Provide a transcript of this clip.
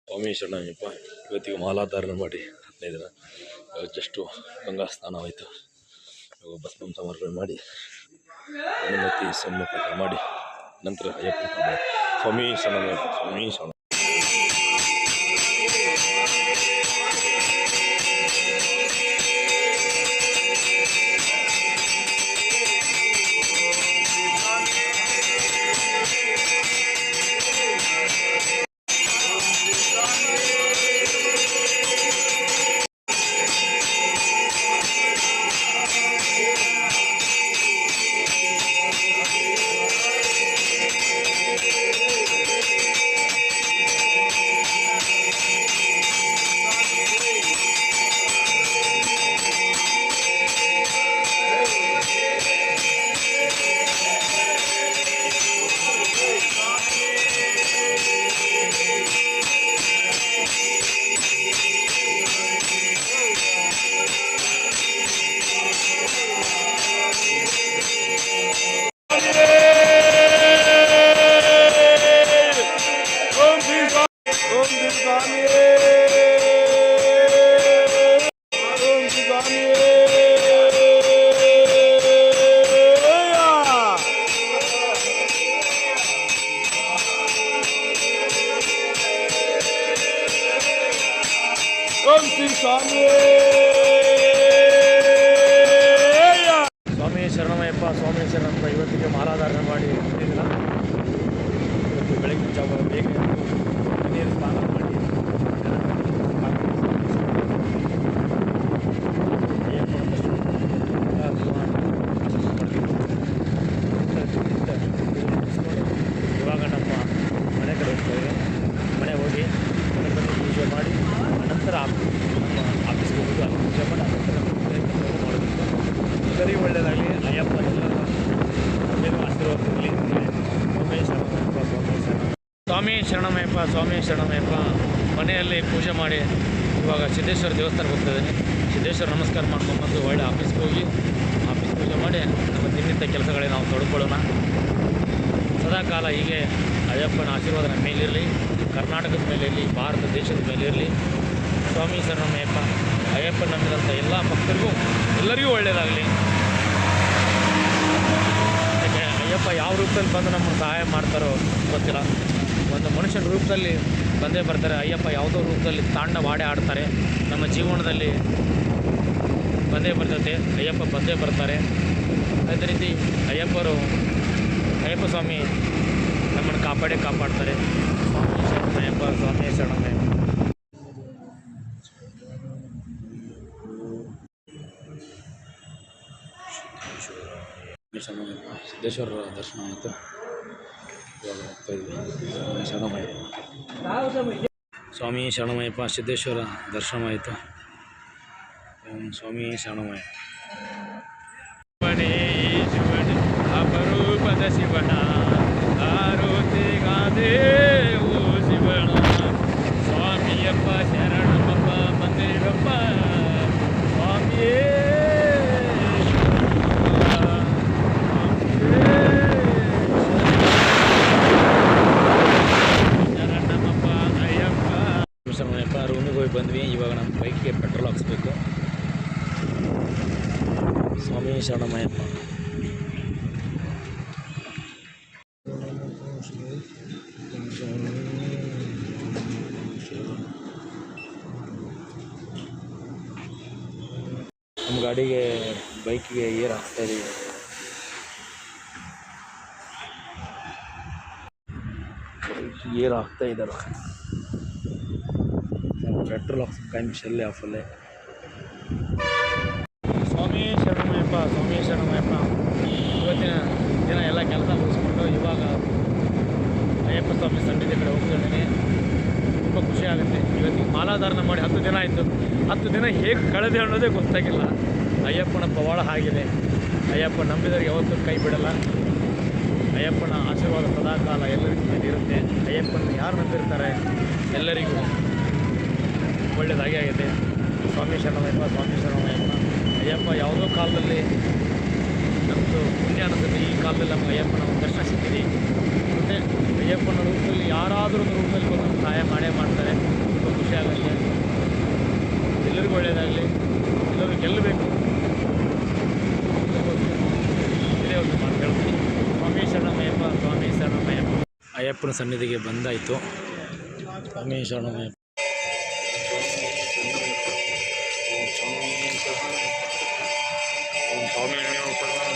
ಸ್ವಾಮಿ ಶರಣಯ್ಯಪ್ಪ ಇವತ್ತಿಗೆ ಮಾಲಾಧಾರಣೆ ಮಾಡಿ 15 ದಿನ. ಜಸ್ಟು ಗಂಗಾ ಸ್ನಾನವಾಯಿತು. ಭಸ್ಮ ಸಮರ್ಪಣೆ ಮಾಡಿ ಅನುಮತಿ ಸಮ್ಮುಖ ಮಾಡಿ ನಂತರ ಅಯ್ಯಪ್ಪ ಸ್ವಾಮಿ ಶರಣಯ್ಯಪ್ಪ ಸ್ವಾಮಿ ಶರಣ. ಸ್ವಾಮಿ ಶರಣಮಯ್ಯಪ್ಪ ಸ್ವಾಮಿ ಶರಣಪ್ಪ ಇವತ್ತಿಗೆ ಮಾಲಾಧಾರಣೆ ಮಾಡಿ 15 ದಿನ. ಇವತ್ತು ಬೆಳಗಿನ ಜಾವ ಬೇಗ ನೀರು ಸ್ನಾನ ಮಾಡಿ ಇವಾಗ ನಮ್ಮ ಮನೆ ಕಡೆ ಹೋಗ್ತೇವೆ. ಮನೆ ಹೋಗಿ ಗಣಪತಿ ಪೂಜೆ ಮಾಡಿ ಅನಂತರ ನಮ್ಮ ಆಫೀಸ್ಗೆ ಹೋಗೋದು. ಅಲ್ಲಿ ಪೂಜೆ ಮಾಡಿ ಅನಂತರ ಮಾಡಬೇಕು. ಎಲ್ಲರಿಗೂ ಒಳ್ಳೆಯದಾಗಲಿ. ಅಯ್ಯಪ್ಪ ಎಲ್ಲರ ಮೇಲೂ ಆಶೀರ್ವಾದ ಇರಲಿ. ಸ್ವಾಮಿ ಶರಣಮಯ್ಯಪ್ಪ ಸ್ವಾಮಿ ಶರಣಮಯ್ಯಪ್ಪ ಮನೆಯಲ್ಲಿ ಪೂಜೆ ಮಾಡಿ ಇವಾಗ ಸಿದ್ದೇಶ್ವರ ದೇವಸ್ಥಾನಕ್ಕೆ ಹೋಗ್ತಾಯಿದ್ದೀನಿ. ಸಿದ್ದೇಶ್ವರ ನಮಸ್ಕಾರ ಮಾಡ್ಕೊಂಬಂದು ಒಳ್ಳೆ ಆಫೀಸ್ಗೆ ಹೋಗಿ ಆಫೀಸ್ ಪೂಜೆ ಮಾಡಿ ನಮ್ಮ ದಿನನಿತ್ಯ ಕೆಲಸಗಳಿಗೆ ನಾವು ತೊಡ್ಕೊಳ್ಳೋಣ. ಸದಾಕಾಲ ಹೀಗೆ ಅಯ್ಯಪ್ಪನ ಆಶೀರ್ವಾದ ನಮ್ಮ ಮೇಲಿರಲಿ, ಕರ್ನಾಟಕದ ಮೇಲಿರಲಿ, ಭಾರತ ದೇಶದ ಮೇಲಿರಲಿ. ಸ್ವಾಮಿ ಶರಣಮಯ್ಯಪ್ಪ ಅಯ್ಯಪ್ಪ ನಂಬಿದಂಥ ಎಲ್ಲ ಭಕ್ತರಿಗೂ ಎಲ್ಲರಿಗೂ ಒಳ್ಳೆಯದಾಗಲಿ. ಯಾಕೆ ಅಯ್ಯಪ್ಪ ಯಾವ ರೂಪದಲ್ಲಿ ಬಂದು ನಮ್ಮನ್ನು ಸಹಾಯ ಮಾಡ್ತಾರೋ ಗೊತ್ತಿಲ್ಲ. ಒಂದು ಮನುಷ್ಯನ ರೂಪದಲ್ಲಿ ಬಂದೇ ಬರ್ತಾರೆ. ಅಯ್ಯಪ್ಪ ಯಾವುದೋ ರೂಪದಲ್ಲಿ ತಾಂಡವಾಡೆ ಆಡ್ತಾರೆ. ನಮ್ಮ ಜೀವನದಲ್ಲಿ ಬಂದೇ ಬರ್ತೈತೆ. ಅಯ್ಯಪ್ಪ ಬಂದೇ ಬರ್ತಾರೆ. ಅದೇ ರೀತಿ ಅಯ್ಯಪ್ಪ ಸ್ವಾಮಿ ನಮ್ಮನ್ನು ಕಾಪಾಡ್ತಾರೆ. ಸ್ವಾಮಿ ಶರಣಮಯ್ಯಪ್ಪ ಸ್ವಾಮಿ ಶರಣಮಯ್ಯಪ್ಪ. ಸಿದ್ದೇಶ್ವರ ದರ್ಶನ ಆಯಿತು. ಇವಾಗ ಹೋಗ್ತಾ ಇದ್ವಿ. ಸ್ವಾಮಿ ಶರಣಮಯ್ಯಪ್ಪ ಸ್ವಾಮಿ ಶರಣಮಯ್ಯಪ್ಪ ಸಿದ್ದೇಶ್ವರ ದರ್ಶನ ಆಯಿತು. ಸ್ವಾಮಿ ಶರಣಮಯ್ಯ ಶಿವನೇ ಅಪರೂಪದ ಶಿವನ ಆರೋತಿ ಗಾದೆ ಓ ಶಿವಣ ಸ್ವಾಮಿಯಪ್ಪ ಶರಣಮಪ್ಪ ಮಂದಿರಪ್ಪ ಸ್ವಾಮಿಯೇ ಶರಣಮಯ್ಯಪ್ಪ. ರೂಮಿಗೆ ಹೋಗಿ ಬಂದ್ವಿ. ಇವಾಗ ನಮ್ಮ ಬೈಕ್ಗೆ ಪೆಟ್ರೋಲ್ ಹಾಕ್ಸ್ಬೇಕು. ಸ್ವಾಮಿ ಶರಣಮಯ್ಯಪ್ಪ. ನಮ್ಮ ಗಾಡಿಗೆ ಬೈಕಿಗೆ ಏರ್ ಹಾಕ್ತಾ ಇದೀವಿ. ಏರ್ ಹಾಕ್ತಾ ಇದ್ದಾರೆ. ಪೆಟ್ರೋಲ್ ಹಾಕ್ಸ್ಬೇಕು. ಶೆಲ್ಲೆ ಆಫಲ್ಲೇ. ಸ್ವಾಮಿ ಶರಣಮಯ್ಯಪ್ಪ ಸ್ವಾಮಿ ಶರಣಮಯ್ಯಪ್ಪ. ಇವತ್ತಿನ ದಿನ ಎಲ್ಲ ಕೆಲಸ ಮುಗಿಸ್ಕೊಂಡು ಇವಾಗ ಅಯ್ಯಪ್ಪ ಸ್ವಾಮಿ ಸನ್ನಿಧಿ ಕಡೆ ಹೋಗ್ತಿದ್ದೀನಿ. ತುಂಬ ಖುಷಿ ಆಗುತ್ತೆ. ಇವತ್ತಿಗೆ ಮಾಲಾಧಾರಣೆ ಮಾಡಿ 10 ದಿನ ಆಯಿತು. 10 ದಿನ ಹೇಗೆ ಕಳೆದೆ ಅನ್ನೋದೇ ಗೊತ್ತಾಗಿಲ್ಲ. ಅಯ್ಯಪ್ಪನ ಪವಾಡ ಆಗಿದೆ. ಅಯ್ಯಪ್ಪ ನಂಬಿದವರಿಗೆ ಯಾವತ್ತೂ ಕೈ ಬಿಡಲ್ಲ. ಅಯ್ಯಪ್ಪನ ಆಶೀರ್ವಾದ ಸದಾಕಾಲ ಎಲ್ಲರಿಗೂ ಇರುತ್ತೆ. ಅಯ್ಯಪ್ಪನ ಯಾರು ನಂಬಿರ್ತಾರೆ ಎಲ್ಲರಿಗೂ ಒಳ್ಳೆಯದಾಗಿ ಆಗಿದೆ. ಸ್ವಾಮಿ ಶರಣಮಯ್ಯಪ್ಪ ಸ್ವಾಮಿ ಶರಣಮಯ್ಯಪ್ಪ. ಅಯ್ಯಪ್ಪ ಯಾವುದೋ ಕಾಲದಲ್ಲಿ ನಮ್ಮದು ಪುಣ್ಯ ಅನ್ನಿಸುತ್ತೆ. ಈ ಕಾಲದಲ್ಲಿ ನಮ್ಗೆ ಅಯ್ಯಪ್ಪನ ದರ್ಶನ ಸಿಕ್ಕಿದೆ. ಮತ್ತು ಅಯ್ಯಪ್ಪನ ರೂಪದಲ್ಲಿ ಯಾರಾದರೂ ಒಂದು ರೂಪದಲ್ಲಿ ಬಂದು ಸಹಾಯ ಮಾಡೇ ಮಾಡ್ತಾರೆ. ಒಳ್ಳೆಯದಾಗಲಿ, ಎಲ್ಲರೂ ಗೆಲ್ಲಬೇಕು. ಇದೇ ಒಂದು ಮಾತು ಹೇಳ್ತೀನಿ. ಸ್ವಾಮಿ ಶರಣಮಯ್ಯಪ್ಪ, ಸ್ವಾಮಿ ಶರಣಮಯ್ಯಪ್ಪ. ಅಯ್ಯಪ್ಪನ ಸನ್ನಿಧಿಗೆ ಬಂದಾಯಿತು. ಸ್ವಾಮಿ ಶರಣಮಯ್ಯಪ್ಪ. ಸ್ವಾಮಿ